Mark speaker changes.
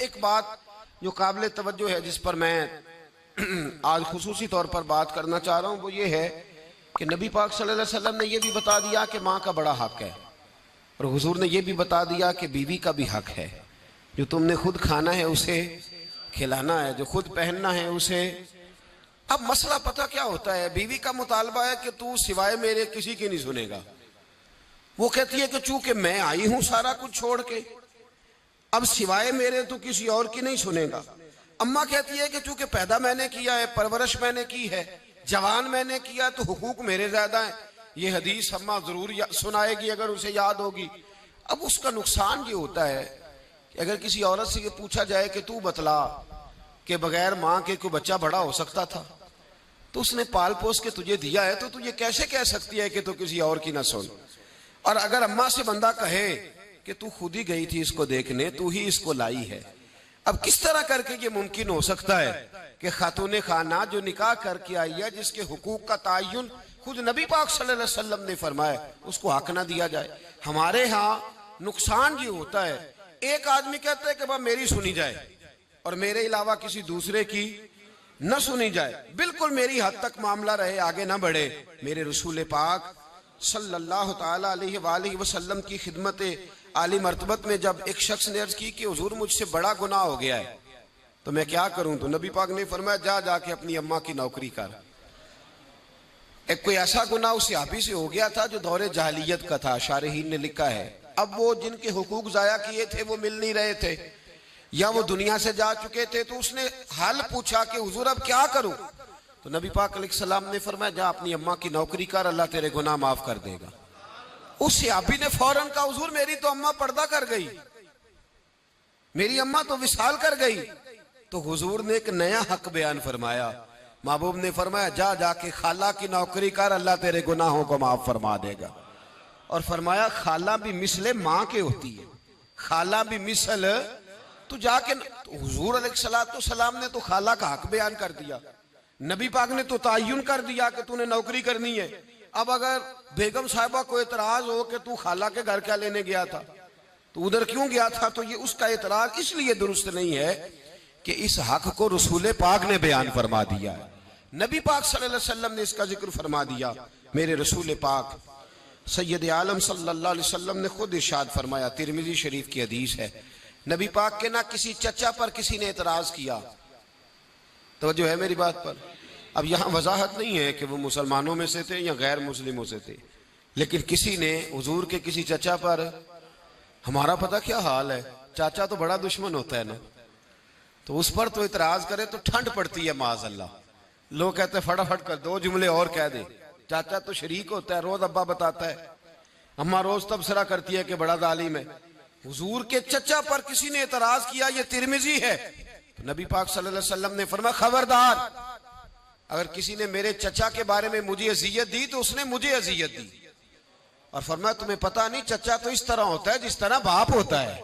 Speaker 1: एक बात जो काबिल तवज्जो है, जिस पर मैं आज खुसूसी तौर पर बात करना चाह रहा हूँ, वो ये है कि नबी पाक सल्लल्लाहु अलैहि वसल्लम ने ये भी बता दिया कि माँ का बड़ा हक है, और हुजूर ने यह भी बता दिया कि बीवी का भी हक है। जो तुमने खुद खाना है उसे खिलाना है, जो खुद पहनना है उसे। अब मसला पता क्या होता है, बीवी का मुतालबा है कि तू सिवाय मेरे किसी की नहीं सुनेगा। वो कहती है कि चूंकि मैं आई हूं सारा कुछ छोड़ के, अब सिवाय मेरे तू किसी और की नहीं सुनेगा। अम्मा कहती है कि चूंकि पैदा मैंने किया है, परवरिश मैंने की है, जवान मैंने किया, तो हुकूक मेरे ज्यादा है। ये हदीस अम्मा जरूर सुनाएगी अगर उसे याद होगी। अब उसका नुकसान ये होता है कि अगर किसी औरत से ये पूछा जाए कि तू बतला कि बगैर माँ के कोई बच्चा बड़ा हो सकता था, तो उसने पाल पोस के तुझे दिया है, तो तू ये कैसे कह सकती है कि तू किसी और की ना सुन। और अगर अम्मा से बंदा कहे कि तू खुद ही गई थी इसको देखने, तू ही इसको लाई है, अब किस तरह करके ये मुमकिन हो सकता है कि खातून खाना जो निकाह करके आई है, जिसके हुकूक का तयन खुद नबी पाक सल्लल्लाहु अलैहि वसल्लम ने फरमाया, उसको हक ना दिया जाए। हमारे यहाँ नुकसान ये होता है, एक आदमी कहता है कि वह मेरी सुनी जाए और मेरे अलावा किसी दूसरे की न सुनी जाए, बिल्कुल मेरी हद तक मामला रहे, आगे ना बढ़े। मेरे रसूल पाक सल्लल्लाहु ताला अलैहि वसल्लम की खिदमत आली मर्तबत में जब एक शख्स ने अर्ज की कि हुजूर मुझसे बड़ा गुनाह हो गया है, तो मैं क्या करूं, तो नबी पाक ने फरमाया जा जाके अपनी अम्मा की नौकरी कर। एक कोई ऐसा गुनाह उस सहाबी से हो गया था जो दौरे जहालियत का था, शारहीन ने लिखा है। अब वो जिनके हुकूक जाया किए थे वो मिल नहीं रहे थे, या वो दुनिया से जा चुके थे, तो उसने हाल पूछा कि हुजूर अब क्या करूं, तो नबी पाक अलैहिस्सलाम ने फरमाया जा अपनी अम्मा की नौकरी कर, अल्लाह तेरे गुनाह माफ कर देगा। उस सहाबी ने फौरन कहा हुजूर मेरी तो अम्मा पर्दा कर गई, मेरी अम्मा तो विसाल कर गई। तो हुजूर ने एक नया हक बयान फरमाया, महबूब ने फरमाया जा जाके खाला की नौकरी कर, अल्लाह तेरे गुनाहों को माफ फरमा देगा। और फरमाया खाला भी मिसले माँ के होती है, खाला भी मिसल, तू जाके तो हुजूर अलैहिस्सलाम ने तो खाला का हक बयान कर दिया, नबी पाक ने तो तयन कर दिया कि तूने नौकरी करनी है। अब अगर बेगम साहिबा को एतराज हो कि तू खाला के घर क्या लेने गया था, तो उधर क्यों गया था, तो ये उसका एतराज इसलिए दुरुस्त नहीं है कि इस हक को रसूल पाक ने बयान फरमा दिया है। नबी पाक सल्लल्लाहु अलैहि वसल्लम ने इसका जिक्र फरमा दिया। मेरे रसूल पाक सैयद आलम सल्लल्लाहु अलैहि वसल्लम ने खुद इरशाद फरमाया, तिरमिजी शरीफ की हदीस है, नबी पाक के ना किसी चचा पर किसी ने एतराज किया। तो जो है मेरी बात पर, अब यहाँ वजाहत नहीं है कि वो मुसलमानों में से थे या गैर मुस्लिमों से थे, लेकिन किसी ने हुजूर के किसी चचा पर, हमारा पता क्या हाल है, चाचा तो बड़ा दुश्मन होता है ना, तो उस पर तो इतराज करे तो ठंड पड़ती है माज़अल्लाह। लोग कहते हैं फटाफट कर दो जुमले और कह दे, चाचा तो शरीक होता है, रोज अब्बा बताता है, अम्मा रोज तबसरा करती है कि बड़ा जालिम है। हुजूर के चचा पर किसी ने इतराज किया, ये तिरमिजी है, तो नबी पाक सल्लल्लाहु अलैहि वसल्लम ने फरमाया खबरदार, अगर किसी ने मेरे चचा के बारे में मुझे अजियत दी तो उसने मुझे अजियत दी। और फरमाया तुम्हें पता नहीं चचा तो इस तरह होता है जिस तरह बाप होता है।